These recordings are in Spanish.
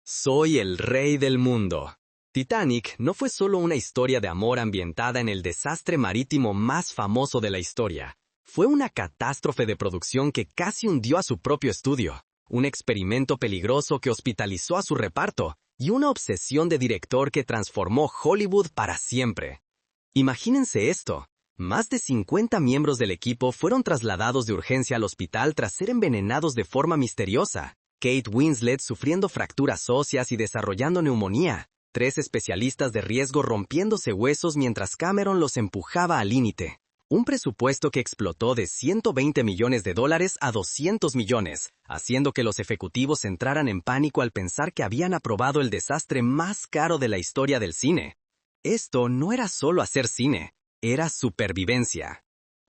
Soy el rey del mundo. Titanic no fue solo una historia de amor ambientada en el desastre marítimo más famoso de la historia. Fue una catástrofe de producción que casi hundió a su propio estudio, un experimento peligroso que hospitalizó a su reparto y una obsesión de director que transformó Hollywood para siempre. Imagínense esto. Más de 50 miembros del equipo fueron trasladados de urgencia al hospital tras ser envenenados de forma misteriosa. Kate Winslet sufriendo fracturas óseas y desarrollando neumonía. 3 especialistas de riesgo rompiéndose huesos mientras Cameron los empujaba al límite. Un presupuesto que explotó de $120 millones a $200 millones, haciendo que los ejecutivos entraran en pánico al pensar que habían aprobado el desastre más caro de la historia del cine. Esto no era solo hacer cine, era supervivencia.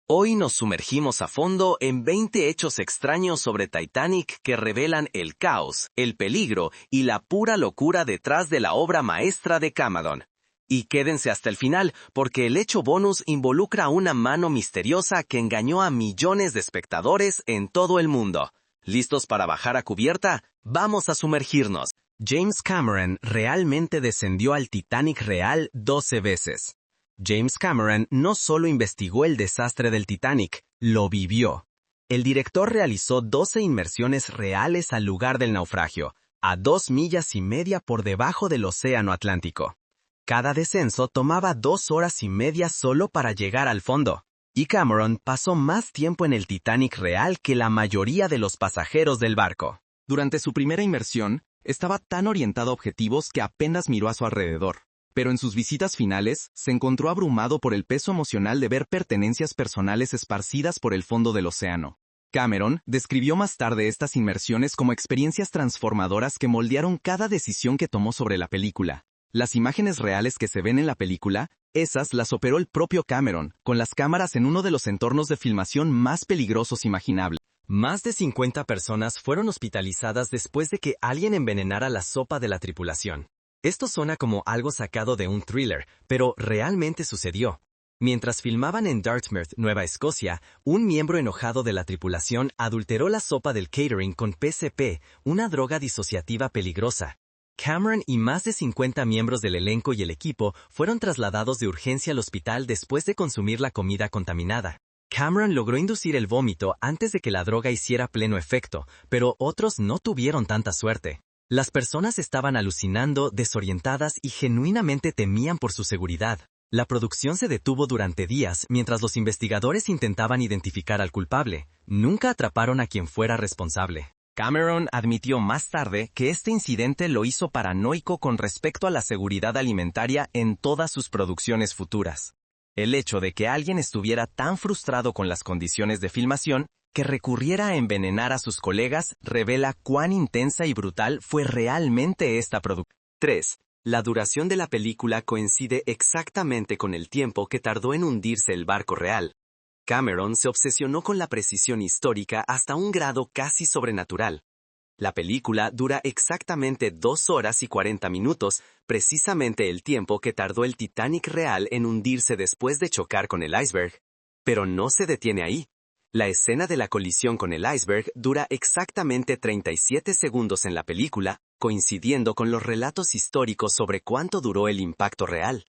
Hoy nos sumergimos a fondo en 20 hechos extraños sobre Titanic que revelan el caos, el peligro y la pura locura detrás de la obra maestra de Cameron. Y quédense hasta el final, porque el hecho bonus involucra una mano misteriosa que engañó a millones de espectadores en todo el mundo. ¿Listos para bajar a cubierta? Vamos a sumergirnos. James Cameron realmente descendió al Titanic real 12 veces. James Cameron no solo investigó el desastre del Titanic, lo vivió. El director realizó 12 inmersiones reales al lugar del naufragio, a 2,5 millas por debajo del Océano Atlántico. Cada descenso tomaba 2 horas y media solo para llegar al fondo, y Cameron pasó más tiempo en el Titanic real que la mayoría de los pasajeros del barco. Durante su primera inmersión, estaba tan orientado a objetivos que apenas miró a su alrededor. Pero en sus visitas finales, se encontró abrumado por el peso emocional de ver pertenencias personales esparcidas por el fondo del océano. Cameron describió más tarde estas inmersiones como experiencias transformadoras que moldearon cada decisión que tomó sobre la película. Las imágenes reales que se ven en la película, esas las operó el propio Cameron, con las cámaras en uno de los entornos de filmación más peligrosos imaginables. Más de 50 personas fueron hospitalizadas después de que alguien envenenara la sopa de la tripulación. Esto suena como algo sacado de un thriller, pero realmente sucedió. Mientras filmaban en Dartmouth, Nueva Escocia, un miembro enojado de la tripulación adulteró la sopa del catering con PCP, una droga disociativa peligrosa. Cameron y más de 50 miembros del elenco y el equipo fueron trasladados de urgencia al hospital después de consumir la comida contaminada. Cameron logró inducir el vómito antes de que la droga hiciera pleno efecto, pero otros no tuvieron tanta suerte. Las personas estaban alucinando, desorientadas y genuinamente temían por su seguridad. La producción se detuvo durante días mientras los investigadores intentaban identificar al culpable. Nunca atraparon a quien fuera responsable. Cameron admitió más tarde que este incidente lo hizo paranoico con respecto a la seguridad alimentaria en todas sus producciones futuras. El hecho de que alguien estuviera tan frustrado con las condiciones de filmación que recurriera a envenenar a sus colegas revela cuán intensa y brutal fue realmente esta producción. 3. La duración de la película coincide exactamente con el tiempo que tardó en hundirse el barco real. Cameron se obsesionó con la precisión histórica hasta un grado casi sobrenatural. La película dura exactamente 2 horas y 40 minutos, precisamente el tiempo que tardó el Titanic real en hundirse después de chocar con el iceberg. Pero no se detiene ahí. La escena de la colisión con el iceberg dura exactamente 37 segundos en la película, coincidiendo con los relatos históricos sobre cuánto duró el impacto real.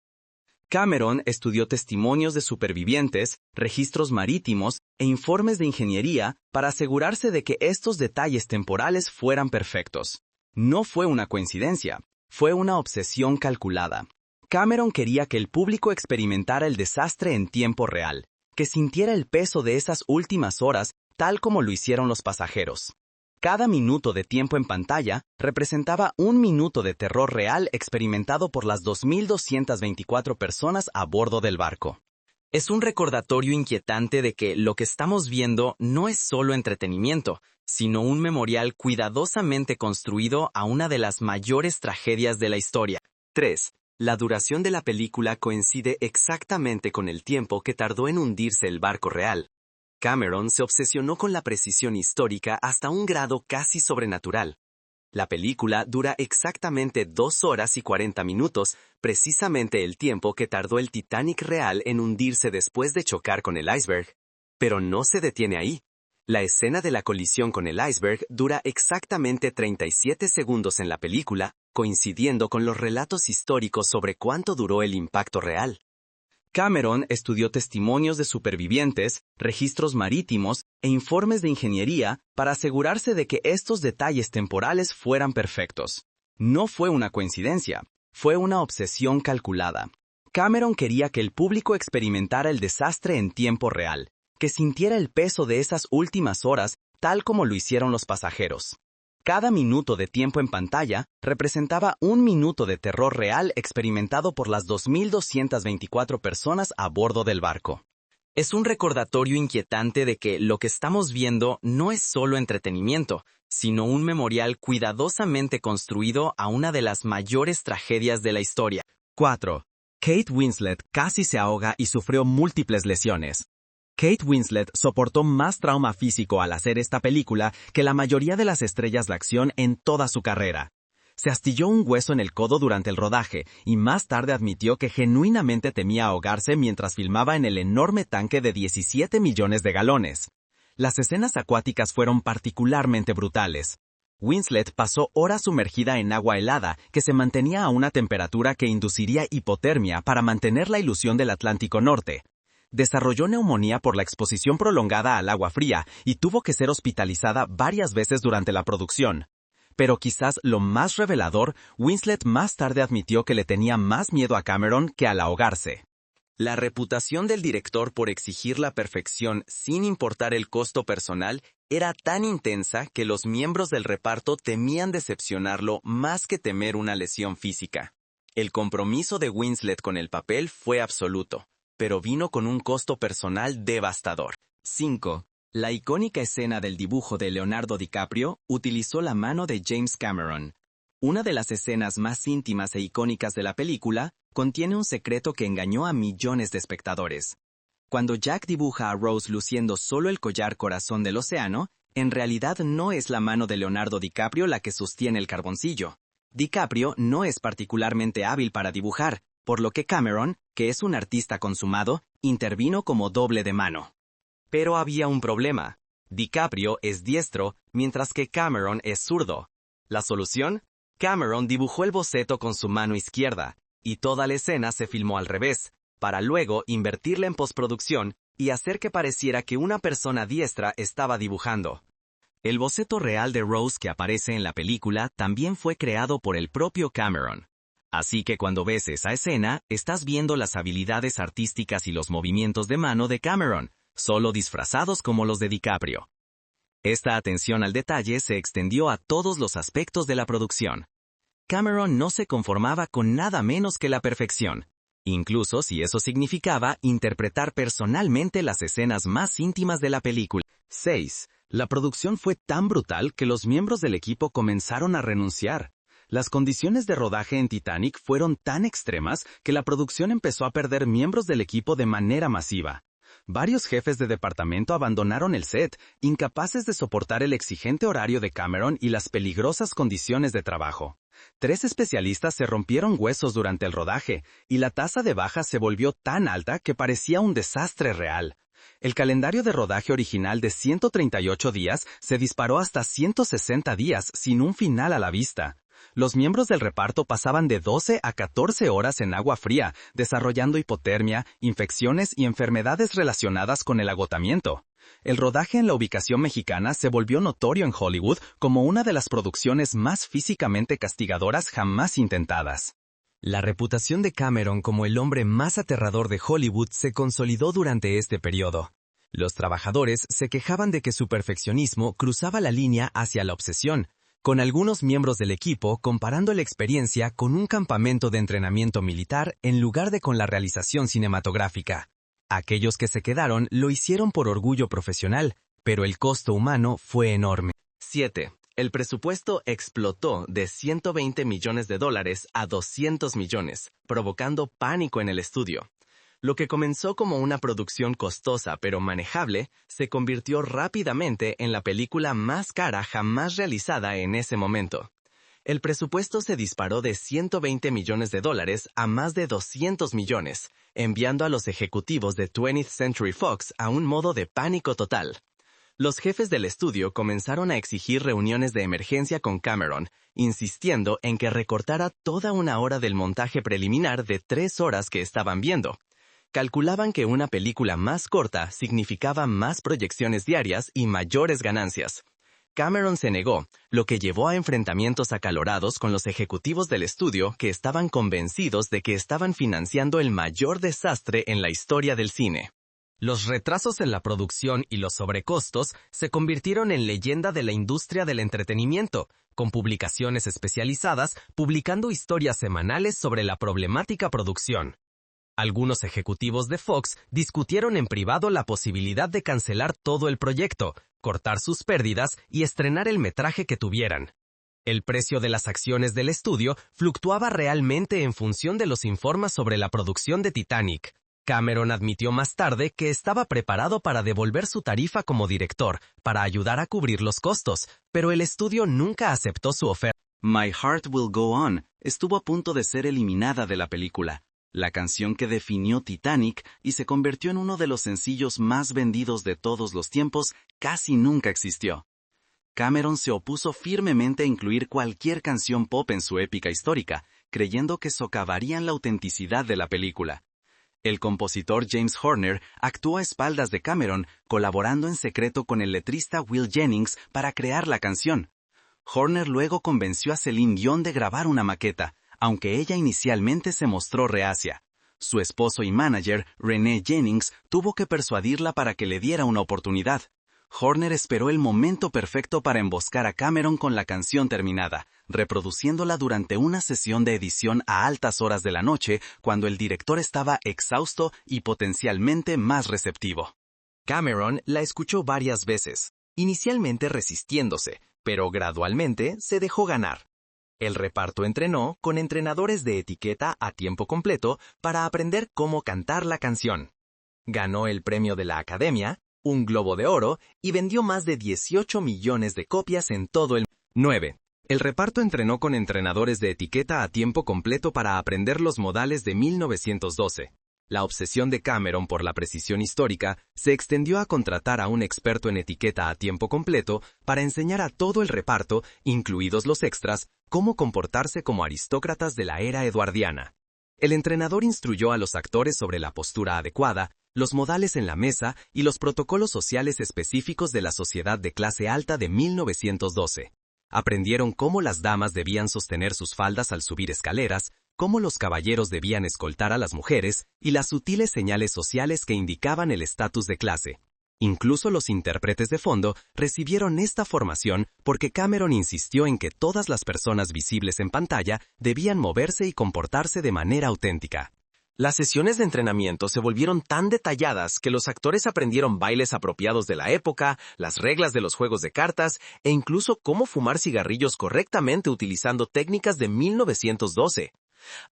Cameron estudió testimonios de supervivientes, registros marítimos e informes de ingeniería para asegurarse de que estos detalles temporales fueran perfectos. No fue una coincidencia, fue una obsesión calculada. Cameron quería que el público experimentara el desastre en tiempo real, que sintiera el peso de esas últimas horas tal como lo hicieron los pasajeros. Cada minuto de tiempo en pantalla representaba un minuto de terror real experimentado por las 2,224 personas a bordo del barco. Es un recordatorio inquietante de que lo que estamos viendo no es solo entretenimiento, sino un memorial cuidadosamente construido a una de las mayores tragedias de la historia. 3. La duración de la película coincide exactamente con el tiempo que tardó en hundirse el barco real. Cameron se obsesionó con la precisión histórica hasta un grado casi sobrenatural. La película dura exactamente 2 horas y 40 minutos, precisamente el tiempo que tardó el Titanic real en hundirse después de chocar con el iceberg. Pero no se detiene ahí. La escena de la colisión con el iceberg dura exactamente 37 segundos en la película, coincidiendo con los relatos históricos sobre cuánto duró el impacto real. Cameron estudió testimonios de supervivientes, registros marítimos e informes de ingeniería para asegurarse de que estos detalles temporales fueran perfectos. No fue una coincidencia, fue una obsesión calculada. Cameron quería que el público experimentara el desastre en tiempo real, que sintiera el peso de esas últimas horas tal como lo hicieron los pasajeros. Cada minuto de tiempo en pantalla representaba un minuto de terror real experimentado por las 2.224 personas a bordo del barco. Es un recordatorio inquietante de que lo que estamos viendo no es solo entretenimiento, sino un memorial cuidadosamente construido a una de las mayores tragedias de la historia. 4. Kate Winslet casi se ahoga y sufrió múltiples lesiones. Kate Winslet soportó más trauma físico al hacer esta película que la mayoría de las estrellas de acción en toda su carrera. Se astilló un hueso en el codo durante el rodaje y más tarde admitió que genuinamente temía ahogarse mientras filmaba en el enorme tanque de 17 millones de galones. Las escenas acuáticas fueron particularmente brutales. Winslet pasó horas sumergida en agua helada que se mantenía a una temperatura que induciría hipotermia para mantener la ilusión del Atlántico Norte. Desarrolló neumonía por la exposición prolongada al agua fría y tuvo que ser hospitalizada varias veces durante la producción. Pero quizás lo más revelador, Winslet más tarde admitió que le tenía más miedo a Cameron que al ahogarse. La reputación del director por exigir la perfección sin importar el costo personal era tan intensa que los miembros del reparto temían decepcionarlo más que temer una lesión física. El compromiso de Winslet con el papel fue absoluto, pero vino con un costo personal devastador. 5. La icónica escena del dibujo de Leonardo DiCaprio utilizó la mano de James Cameron. Una de las escenas más íntimas e icónicas de la película contiene un secreto que engañó a millones de espectadores. Cuando Jack dibuja a Rose luciendo solo el collar corazón del océano, en realidad no es la mano de Leonardo DiCaprio la que sostiene el carboncillo. DiCaprio no es particularmente hábil para dibujar, por lo que Cameron, que es un artista consumado, intervino como doble de mano. Pero había un problema. DiCaprio es diestro, mientras que Cameron es zurdo. ¿La solución? Cameron dibujó el boceto con su mano izquierda, y toda la escena se filmó al revés, para luego invertirla en postproducción y hacer que pareciera que una persona diestra estaba dibujando. El boceto real de Rose que aparece en la película también fue creado por el propio Cameron. Así que cuando ves esa escena, estás viendo las habilidades artísticas y los movimientos de mano de Cameron, solo disfrazados como los de DiCaprio. Esta atención al detalle se extendió a todos los aspectos de la producción. Cameron no se conformaba con nada menos que la perfección, incluso si eso significaba interpretar personalmente las escenas más íntimas de la película. 6. La producción fue tan brutal que los miembros del equipo comenzaron a renunciar. Las condiciones de rodaje en Titanic fueron tan extremas que la producción empezó a perder miembros del equipo de manera masiva. Varios jefes de departamento abandonaron el set, incapaces de soportar el exigente horario de Cameron y las peligrosas condiciones de trabajo. 3 especialistas se rompieron huesos durante el rodaje, y la tasa de bajas se volvió tan alta que parecía un desastre real. El calendario de rodaje original de 138 días se disparó hasta 160 días sin un final a la vista. Los miembros del reparto pasaban de 12 a 14 horas en agua fría, desarrollando hipotermia, infecciones y enfermedades relacionadas con el agotamiento. El rodaje en la ubicación mexicana se volvió notorio en Hollywood como una de las producciones más físicamente castigadoras jamás intentadas. La reputación de Cameron como el hombre más aterrador de Hollywood se consolidó durante este periodo. Los trabajadores se quejaban de que su perfeccionismo cruzaba la línea hacia la obsesión, con algunos miembros del equipo comparando la experiencia con un campamento de entrenamiento militar en lugar de con la realización cinematográfica. Aquellos que se quedaron lo hicieron por orgullo profesional, pero el costo humano fue enorme. 7. El presupuesto explotó de $120 millones a $200 millones, provocando pánico en el estudio. Lo que comenzó como una producción costosa pero manejable, se convirtió rápidamente en la película más cara jamás realizada en ese momento. El presupuesto se disparó de $120 millones a más de $200 millones, enviando a los ejecutivos de 20th Century Fox a un modo de pánico total. Los jefes del estudio comenzaron a exigir reuniones de emergencia con Cameron, insistiendo en que recortara toda una hora del montaje preliminar de 3 horas que estaban viendo. Calculaban que una película más corta significaba más proyecciones diarias y mayores ganancias. Cameron se negó, lo que llevó a enfrentamientos acalorados con los ejecutivos del estudio que estaban convencidos de que estaban financiando el mayor desastre en la historia del cine. Los retrasos en la producción y los sobrecostos se convirtieron en leyenda de la industria del entretenimiento, con publicaciones especializadas publicando historias semanales sobre la problemática producción. Algunos ejecutivos de Fox discutieron en privado la posibilidad de cancelar todo el proyecto, cortar sus pérdidas y estrenar el metraje que tuvieran. El precio de las acciones del estudio fluctuaba realmente en función de los informes sobre la producción de Titanic. Cameron admitió más tarde que estaba preparado para devolver su tarifa como director, para ayudar a cubrir los costos, pero el estudio nunca aceptó su oferta. My Heart Will Go On estuvo a punto de ser eliminada de la película, la canción que definió Titanic y se convirtió en uno de los sencillos más vendidos de todos los tiempos, casi nunca existió. Cameron se opuso firmemente a incluir cualquier canción pop en su épica histórica, creyendo que socavarían la autenticidad de la película. El compositor James Horner actuó a espaldas de Cameron, colaborando en secreto con el letrista Will Jennings para crear la canción. Horner luego convenció a Celine Dion de grabar una maqueta, aunque ella inicialmente se mostró reacia. Su esposo y manager, René Jennings, tuvo que persuadirla para que le diera una oportunidad. Horner esperó el momento perfecto para emboscar a Cameron con la canción terminada, reproduciéndola durante una sesión de edición a altas horas de la noche, cuando el director estaba exhausto y potencialmente más receptivo. Cameron la escuchó varias veces, inicialmente resistiéndose, pero gradualmente se dejó ganar. El reparto entrenó con entrenadores de etiqueta a tiempo completo para aprender cómo cantar la canción. Ganó el premio de la Academia, un Globo de Oro, y vendió más de 18 millones de copias en todo el mundo. 9. El reparto entrenó con entrenadores de etiqueta a tiempo completo para aprender los modales de 1912. La obsesión de Cameron por la precisión histórica se extendió a contratar a un experto en etiqueta a tiempo completo para enseñar a todo el reparto, incluidos los extras, cómo comportarse como aristócratas de la era eduardiana. El entrenador instruyó a los actores sobre la postura adecuada, los modales en la mesa y los protocolos sociales específicos de la sociedad de clase alta de 1912. Aprendieron cómo las damas debían sostener sus faldas al subir escaleras, cómo los caballeros debían escoltar a las mujeres y las sutiles señales sociales que indicaban el estatus de clase. Incluso los intérpretes de fondo recibieron esta formación porque Cameron insistió en que todas las personas visibles en pantalla debían moverse y comportarse de manera auténtica. Las sesiones de entrenamiento se volvieron tan detalladas que los actores aprendieron bailes apropiados de la época, las reglas de los juegos de cartas e incluso cómo fumar cigarrillos correctamente utilizando técnicas de 1912.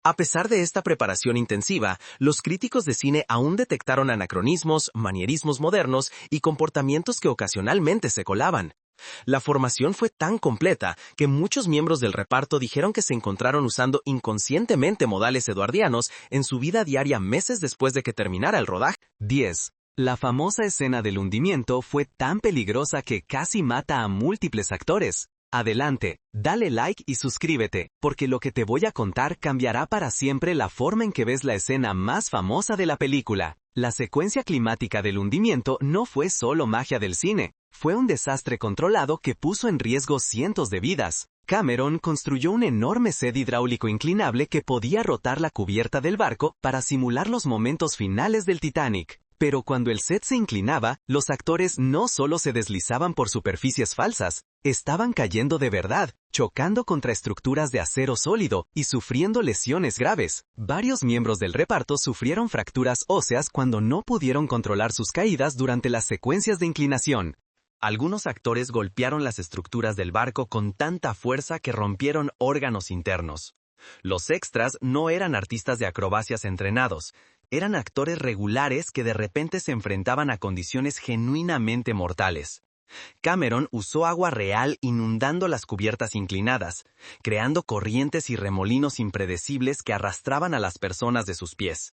A pesar de esta preparación intensiva, los críticos de cine aún detectaron anacronismos, manierismos modernos y comportamientos que ocasionalmente se colaban. La formación fue tan completa que muchos miembros del reparto dijeron que se encontraron usando inconscientemente modales eduardianos en su vida diaria meses después de que terminara el rodaje. 10. La famosa escena del hundimiento fue tan peligrosa que casi mata a múltiples actores. Adelante, dale like y suscríbete, porque lo que te voy a contar cambiará para siempre la forma en que ves la escena más famosa de la película. La secuencia climática del hundimiento no fue solo magia del cine, fue un desastre controlado que puso en riesgo cientos de vidas. Cameron construyó un enorme set hidráulico inclinable que podía rotar la cubierta del barco para simular los momentos finales del Titanic. Pero cuando el set se inclinaba, los actores no solo se deslizaban por superficies falsas, estaban cayendo de verdad, chocando contra estructuras de acero sólido y sufriendo lesiones graves. Varios miembros del reparto sufrieron fracturas óseas cuando no pudieron controlar sus caídas durante las secuencias de inclinación. Algunos actores golpearon las estructuras del barco con tanta fuerza que rompieron órganos internos. Los extras no eran artistas de acrobacias entrenados, eran actores regulares que de repente se enfrentaban a condiciones genuinamente mortales. Cameron usó agua real inundando las cubiertas inclinadas, creando corrientes y remolinos impredecibles que arrastraban a las personas de sus pies.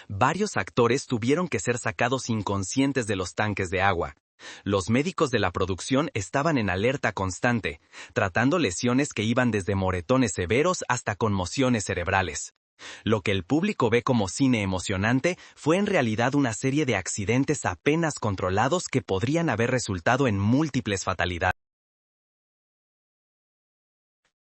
Varios actores tuvieron que ser sacados inconscientes de los tanques de agua. Los médicos de la producción estaban en alerta constante, tratando lesiones que iban desde moretones severos hasta conmociones cerebrales. Lo que el público ve como cine emocionante fue en realidad una serie de accidentes apenas controlados que podrían haber resultado en múltiples fatalidades.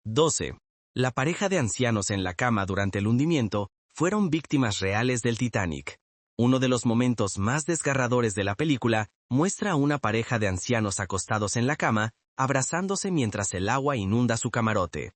12. La pareja de ancianos en la cama durante el hundimiento fueron víctimas reales del Titanic. Uno de los momentos más desgarradores de la película muestra a una pareja de ancianos acostados en la cama, abrazándose mientras el agua inunda su camarote.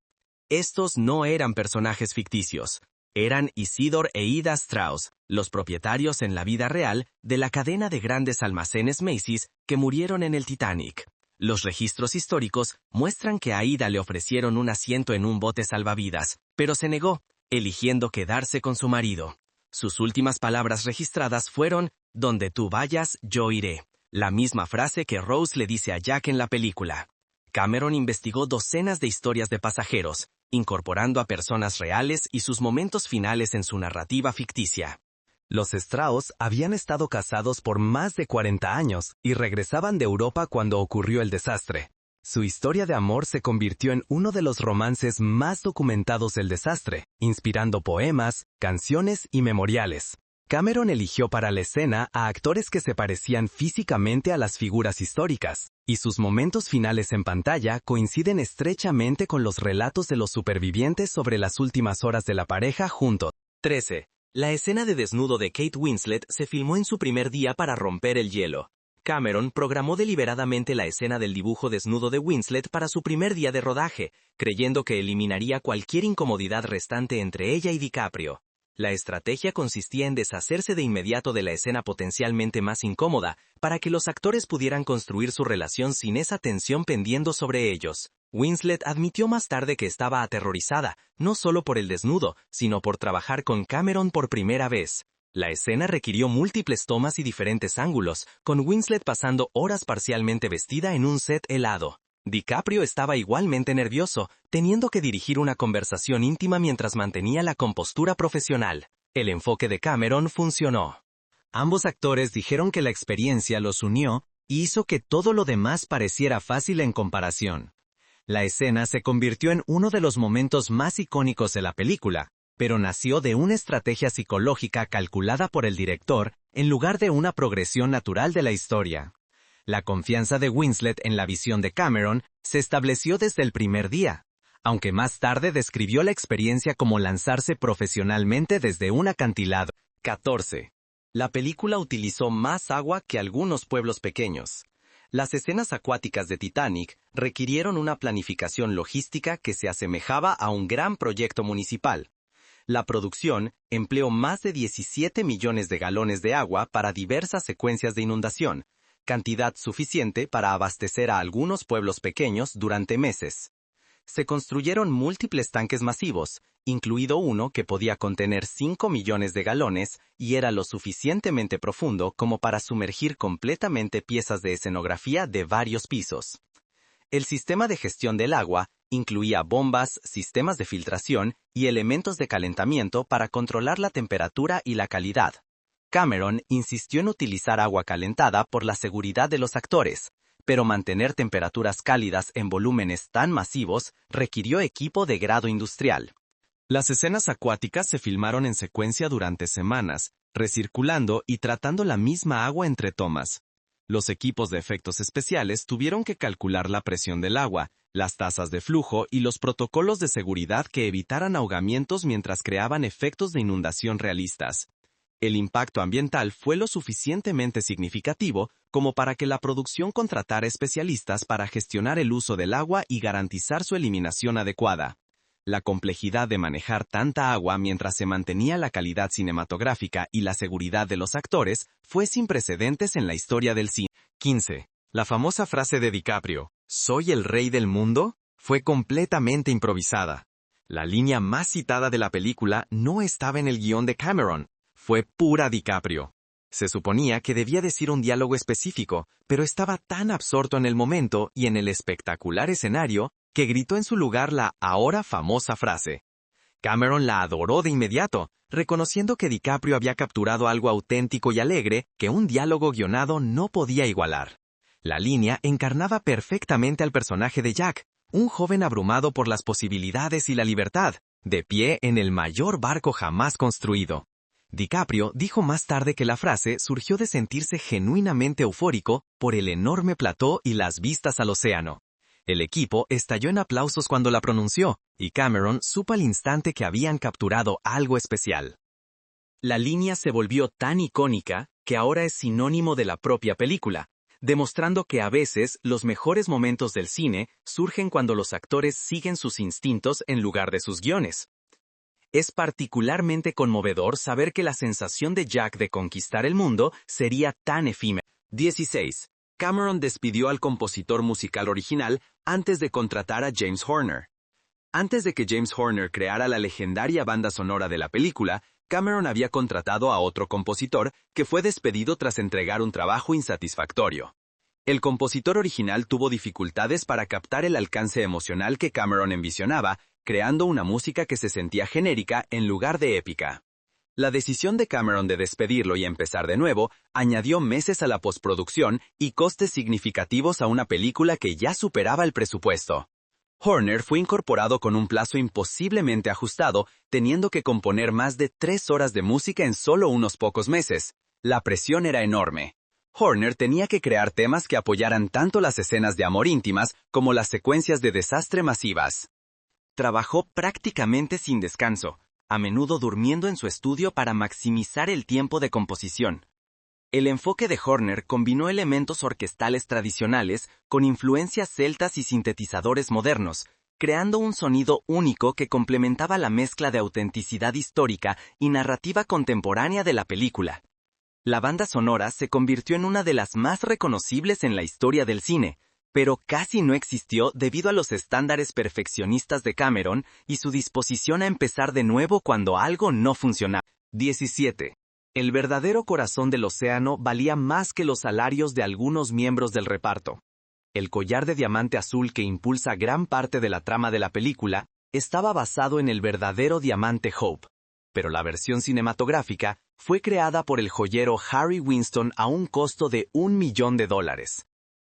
Estos no eran personajes ficticios. Eran Isidor e Ida Strauss, los propietarios en la vida real de la cadena de grandes almacenes Macy's que murieron en el Titanic. Los registros históricos muestran que a Ida le ofrecieron un asiento en un bote salvavidas, pero se negó, eligiendo quedarse con su marido. Sus últimas palabras registradas fueron, «Donde tú vayas, yo iré», la misma frase que Rose le dice a Jack en la película. Cameron investigó docenas de historias de pasajeros, incorporando a personas reales y sus momentos finales en su narrativa ficticia. Los Strauss habían estado casados por más de 40 años y regresaban de Europa cuando ocurrió el desastre. Su historia de amor se convirtió en uno de los romances más documentados del desastre, inspirando poemas, canciones y memoriales. Cameron eligió para la escena a actores que se parecían físicamente a las figuras históricas, y sus momentos finales en pantalla coinciden estrechamente con los relatos de los supervivientes sobre las últimas horas de la pareja juntos. 13. La escena de desnudo de Kate Winslet se filmó en su primer día para romper el hielo. Cameron programó deliberadamente la escena del dibujo desnudo de Winslet para su primer día de rodaje, creyendo que eliminaría cualquier incomodidad restante entre ella y DiCaprio. La estrategia consistía en deshacerse de inmediato de la escena potencialmente más incómoda, para que los actores pudieran construir su relación sin esa tensión pendiendo sobre ellos. Winslet admitió más tarde que estaba aterrorizada, no solo por el desnudo, sino por trabajar con Cameron por primera vez. La escena requirió múltiples tomas y diferentes ángulos, con Winslet pasando horas parcialmente vestida en un set helado. DiCaprio estaba igualmente nervioso, teniendo que dirigir una conversación íntima mientras mantenía la compostura profesional. El enfoque de Cameron funcionó. Ambos actores dijeron que la experiencia los unió y hizo que todo lo demás pareciera fácil en comparación. La escena se convirtió en uno de los momentos más icónicos de la película, pero nació de una estrategia psicológica calculada por el director en lugar de una progresión natural de la historia. La confianza de Winslet en la visión de Cameron se estableció desde el primer día, aunque más tarde describió la experiencia como lanzarse profesionalmente desde un acantilado. 14. La película utilizó más agua que algunos pueblos pequeños. Las escenas acuáticas de Titanic requirieron una planificación logística que se asemejaba a un gran proyecto municipal. La producción empleó más de 17 millones de galones de agua para diversas secuencias de inundación, cantidad suficiente para abastecer a algunos pueblos pequeños durante meses. Se construyeron múltiples tanques masivos, incluido uno que podía contener 5 millones de galones y era lo suficientemente profundo como para sumergir completamente piezas de escenografía de varios pisos. El sistema de gestión del agua incluía bombas, sistemas de filtración y elementos de calentamiento para controlar la temperatura y la calidad. Cameron insistió en utilizar agua calentada por la seguridad de los actores, pero mantener temperaturas cálidas en volúmenes tan masivos requirió equipo de grado industrial. Las escenas acuáticas se filmaron en secuencia durante semanas, recirculando y tratando la misma agua entre tomas. Los equipos de efectos especiales tuvieron que calcular la presión del agua, las tasas de flujo y los protocolos de seguridad que evitaran ahogamientos mientras creaban efectos de inundación realistas. El impacto ambiental fue lo suficientemente significativo como para que la producción contratara especialistas para gestionar el uso del agua y garantizar su eliminación adecuada. La complejidad de manejar tanta agua mientras se mantenía la calidad cinematográfica y la seguridad de los actores fue sin precedentes en la historia del cine. 15. La famosa frase de DiCaprio, «¿Soy el rey del mundo?», fue completamente improvisada. La línea más citada de la película no estaba en el guión de Cameron, fue pura DiCaprio. Se suponía que debía decir un diálogo específico, pero estaba tan absorto en el momento y en el espectacular escenario que gritó en su lugar la ahora famosa frase. Cameron la adoró de inmediato, reconociendo que DiCaprio había capturado algo auténtico y alegre que un diálogo guionado no podía igualar. La línea encarnaba perfectamente al personaje de Jack, un joven abrumado por las posibilidades y la libertad, de pie en el mayor barco jamás construido. DiCaprio dijo más tarde que la frase surgió de sentirse genuinamente eufórico por el enorme plató y las vistas al océano. El equipo estalló en aplausos cuando la pronunció, y Cameron supo al instante que habían capturado algo especial. La línea se volvió tan icónica que ahora es sinónimo de la propia película, demostrando que a veces los mejores momentos del cine surgen cuando los actores siguen sus instintos en lugar de sus guiones. Es particularmente conmovedor saber que la sensación de Jack de conquistar el mundo sería tan efímera. 16. Cameron despidió al compositor musical original antes de contratar a James Horner. Antes de que James Horner creara la legendaria banda sonora de la película, Cameron había contratado a otro compositor que fue despedido tras entregar un trabajo insatisfactorio. El compositor original tuvo dificultades para captar el alcance emocional que Cameron envisionaba, creando una música que se sentía genérica en lugar de épica. La decisión de Cameron de despedirlo y empezar de nuevo añadió meses a la postproducción y costes significativos a una película que ya superaba el presupuesto. Horner fue incorporado con un plazo imposiblemente ajustado, teniendo que componer más de 3 horas de música en solo unos pocos meses. La presión era enorme. Horner tenía que crear temas que apoyaran tanto las escenas de amor íntimas como las secuencias de desastre masivas. Trabajó prácticamente sin descanso, a menudo durmiendo en su estudio para maximizar el tiempo de composición. El enfoque de Horner combinó elementos orquestales tradicionales con influencias celtas y sintetizadores modernos, creando un sonido único que complementaba la mezcla de autenticidad histórica y narrativa contemporánea de la película. La banda sonora se convirtió en una de las más reconocibles en la historia del cine, pero casi no existió debido a los estándares perfeccionistas de Cameron y su disposición a empezar de nuevo cuando algo no funcionaba. 17. El verdadero corazón del océano valía más que los salarios de algunos miembros del reparto. El collar de diamante azul que impulsa gran parte de la trama de la película estaba basado en el verdadero diamante Hope, pero la versión cinematográfica fue creada por el joyero Harry Winston a un costo de $1 millón.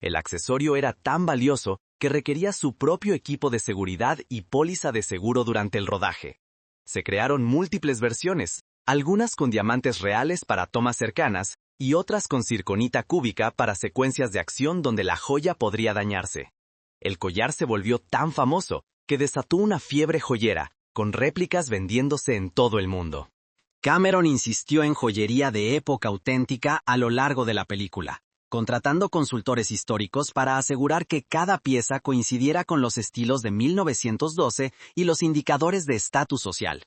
El accesorio era tan valioso que requería su propio equipo de seguridad y póliza de seguro durante el rodaje. Se crearon múltiples versiones, algunas con diamantes reales para tomas cercanas y otras con circonita cúbica para secuencias de acción donde la joya podría dañarse. El collar se volvió tan famoso que desató una fiebre joyera, con réplicas vendiéndose en todo el mundo. Cameron insistió en joyería de época auténtica a lo largo de la película, contratando consultores históricos para asegurar que cada pieza coincidiera con los estilos de 1912 y los indicadores de estatus social.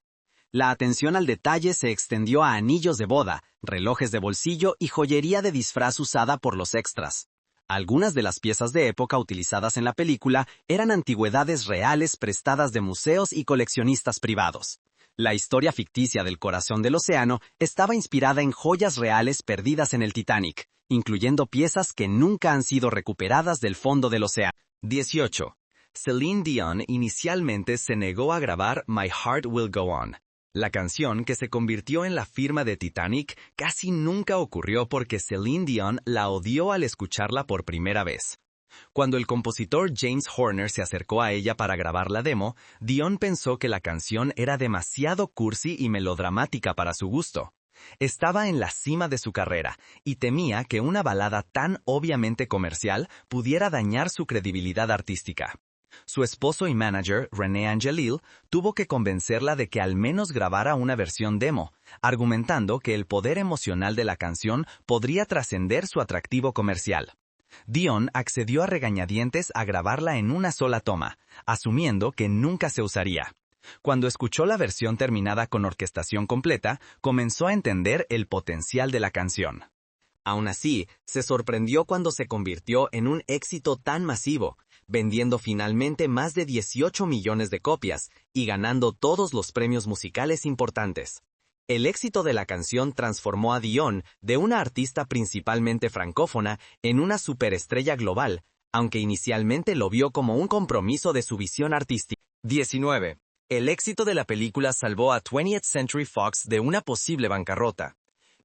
La atención al detalle se extendió a anillos de boda, relojes de bolsillo y joyería de disfraz usada por los extras. Algunas de las piezas de época utilizadas en la película eran antigüedades reales prestadas de museos y coleccionistas privados. La historia ficticia del corazón del océano estaba inspirada en joyas reales perdidas en el Titanic, incluyendo piezas que nunca han sido recuperadas del fondo del océano. 18. Celine Dion inicialmente se negó a grabar My Heart Will Go On. La canción, que se convirtió en la firma de Titanic, casi nunca ocurrió porque Celine Dion la odió al escucharla por primera vez. Cuando el compositor James Horner se acercó a ella para grabar la demo, Dion pensó que la canción era demasiado cursi y melodramática para su gusto. Estaba en la cima de su carrera y temía que una balada tan obviamente comercial pudiera dañar su credibilidad artística. Su esposo y manager, René Angelil, tuvo que convencerla de que al menos grabara una versión demo, argumentando que el poder emocional de la canción podría trascender su atractivo comercial. Dion accedió a regañadientes a grabarla en una sola toma, asumiendo que nunca se usaría. Cuando escuchó la versión terminada con orquestación completa, comenzó a entender el potencial de la canción. Aún así, se sorprendió cuando se convirtió en un éxito tan masivo, vendiendo finalmente más de 18 millones de copias y ganando todos los premios musicales importantes. El éxito de la canción transformó a Dion de una artista principalmente francófona en una superestrella global, aunque inicialmente lo vio como un compromiso de su visión artística. 19. El éxito de la película salvó a 20th Century Fox de una posible bancarrota.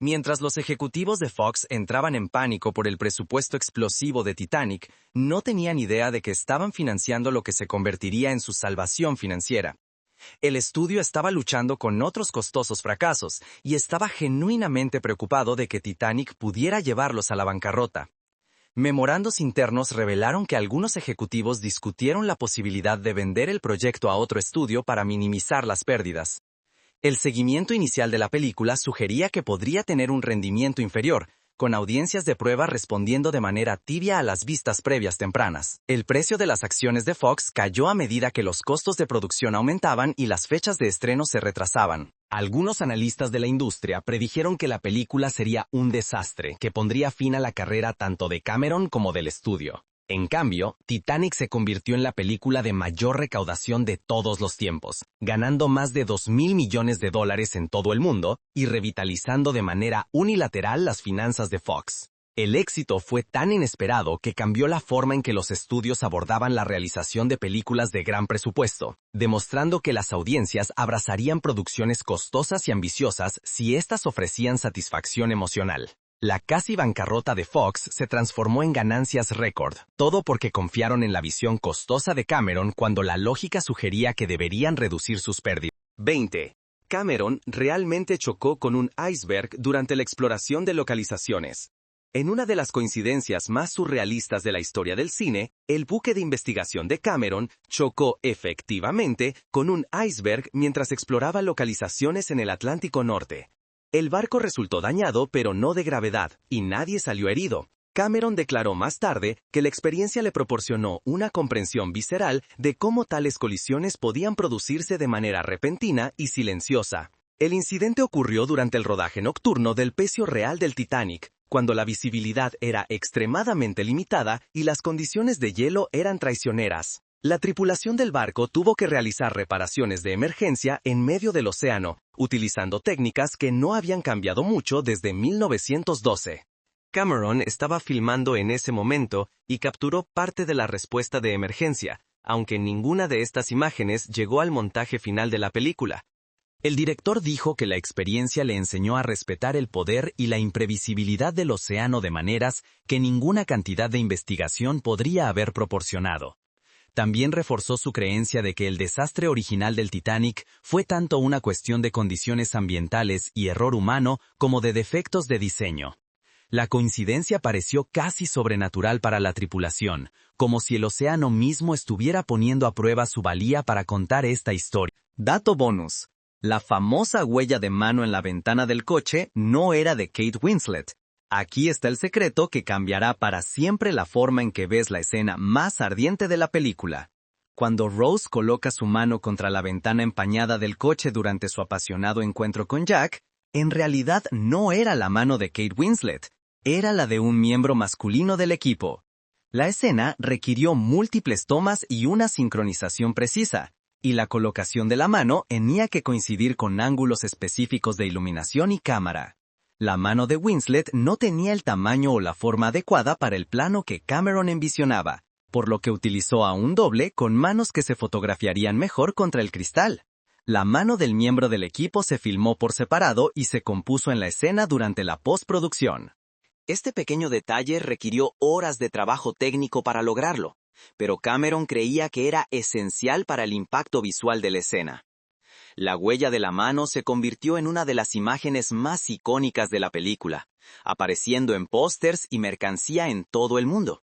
Mientras los ejecutivos de Fox entraban en pánico por el presupuesto explosivo de Titanic, no tenían idea de que estaban financiando lo que se convertiría en su salvación financiera. El estudio estaba luchando con otros costosos fracasos y estaba genuinamente preocupado de que Titanic pudiera llevarlos a la bancarrota. Memorandos internos revelaron que algunos ejecutivos discutieron la posibilidad de vender el proyecto a otro estudio para minimizar las pérdidas. El seguimiento inicial de la película sugería que podría tener un rendimiento inferior, con audiencias de prueba respondiendo de manera tibia a las vistas previas tempranas. El precio de las acciones de Fox cayó a medida que los costos de producción aumentaban y las fechas de estreno se retrasaban. Algunos analistas de la industria predijeron que la película sería un desastre que pondría fin a la carrera tanto de Cameron como del estudio. En cambio, Titanic se convirtió en la película de mayor recaudación de todos los tiempos, ganando más de $2,000 millones en todo el mundo y revitalizando de manera unilateral las finanzas de Fox. El éxito fue tan inesperado que cambió la forma en que los estudios abordaban la realización de películas de gran presupuesto, demostrando que las audiencias abrazarían producciones costosas y ambiciosas si éstas ofrecían satisfacción emocional. La casi bancarrota de Fox se transformó en ganancias récord, todo porque confiaron en la visión costosa de Cameron cuando la lógica sugería que deberían reducir sus pérdidas. 20. Cameron realmente chocó con un iceberg durante la exploración de localizaciones. En una de las coincidencias más surrealistas de la historia del cine, el buque de investigación de Cameron chocó efectivamente con un iceberg mientras exploraba localizaciones en el Atlántico Norte. El barco resultó dañado, pero no de gravedad, y nadie salió herido. Cameron declaró más tarde que la experiencia le proporcionó una comprensión visceral de cómo tales colisiones podían producirse de manera repentina y silenciosa. El incidente ocurrió durante el rodaje nocturno del pecio real del Titanic, cuando la visibilidad era extremadamente limitada y las condiciones de hielo eran traicioneras. La tripulación del barco tuvo que realizar reparaciones de emergencia en medio del océano, utilizando técnicas que no habían cambiado mucho desde 1912. Cameron estaba filmando en ese momento y capturó parte de la respuesta de emergencia, aunque ninguna de estas imágenes llegó al montaje final de la película. El director dijo que la experiencia le enseñó a respetar el poder y la imprevisibilidad del océano de maneras que ninguna cantidad de investigación podría haber proporcionado. También reforzó su creencia de que el desastre original del Titanic fue tanto una cuestión de condiciones ambientales y error humano como de defectos de diseño. La coincidencia pareció casi sobrenatural para la tripulación, como si el océano mismo estuviera poniendo a prueba su valía para contar esta historia. Dato bonus: la famosa huella de mano en la ventana del coche no era de Kate Winslet. Aquí está el secreto que cambiará para siempre la forma en que ves la escena más ardiente de la película. Cuando Rose coloca su mano contra la ventana empañada del coche durante su apasionado encuentro con Jack, en realidad no era la mano de Kate Winslet, era la de un miembro masculino del equipo. La escena requirió múltiples tomas y una sincronización precisa, y la colocación de la mano tenía que coincidir con ángulos específicos de iluminación y cámara. La mano de Winslet no tenía el tamaño o la forma adecuada para el plano que Cameron envisionaba, por lo que utilizó a un doble con manos que se fotografiarían mejor contra el cristal. La mano del miembro del equipo se filmó por separado y se compuso en la escena durante la postproducción. Este pequeño detalle requirió horas de trabajo técnico para lograrlo, pero Cameron creía que era esencial para el impacto visual de la escena. La huella de la mano se convirtió en una de las imágenes más icónicas de la película, apareciendo en pósters y mercancía en todo el mundo.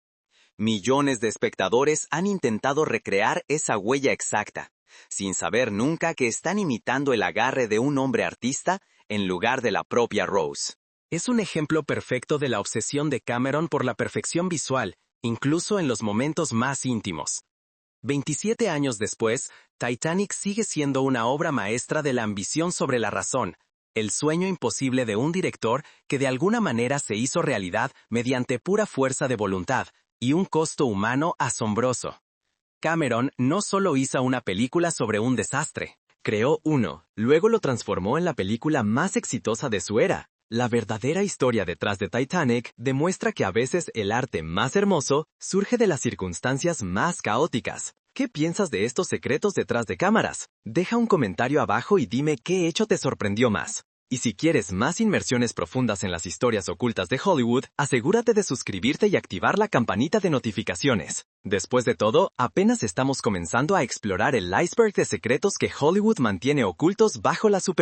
Millones de espectadores han intentado recrear esa huella exacta, sin saber nunca que están imitando el agarre de un hombre artista en lugar de la propia Rose. Es un ejemplo perfecto de la obsesión de Cameron por la perfección visual, incluso en los momentos más íntimos. 27 años después, Titanic sigue siendo una obra maestra de la ambición sobre la razón, el sueño imposible de un director que de alguna manera se hizo realidad mediante pura fuerza de voluntad y un costo humano asombroso. Cameron no solo hizo una película sobre un desastre, creó uno, luego lo transformó en la película más exitosa de su era. La verdadera historia detrás de Titanic demuestra que a veces el arte más hermoso surge de las circunstancias más caóticas. ¿Qué piensas de estos secretos detrás de cámaras? Deja un comentario abajo y dime qué hecho te sorprendió más. Y si quieres más inmersiones profundas en las historias ocultas de Hollywood, asegúrate de suscribirte y activar la campanita de notificaciones. Después de todo, apenas estamos comenzando a explorar el iceberg de secretos que Hollywood mantiene ocultos bajo la superficie.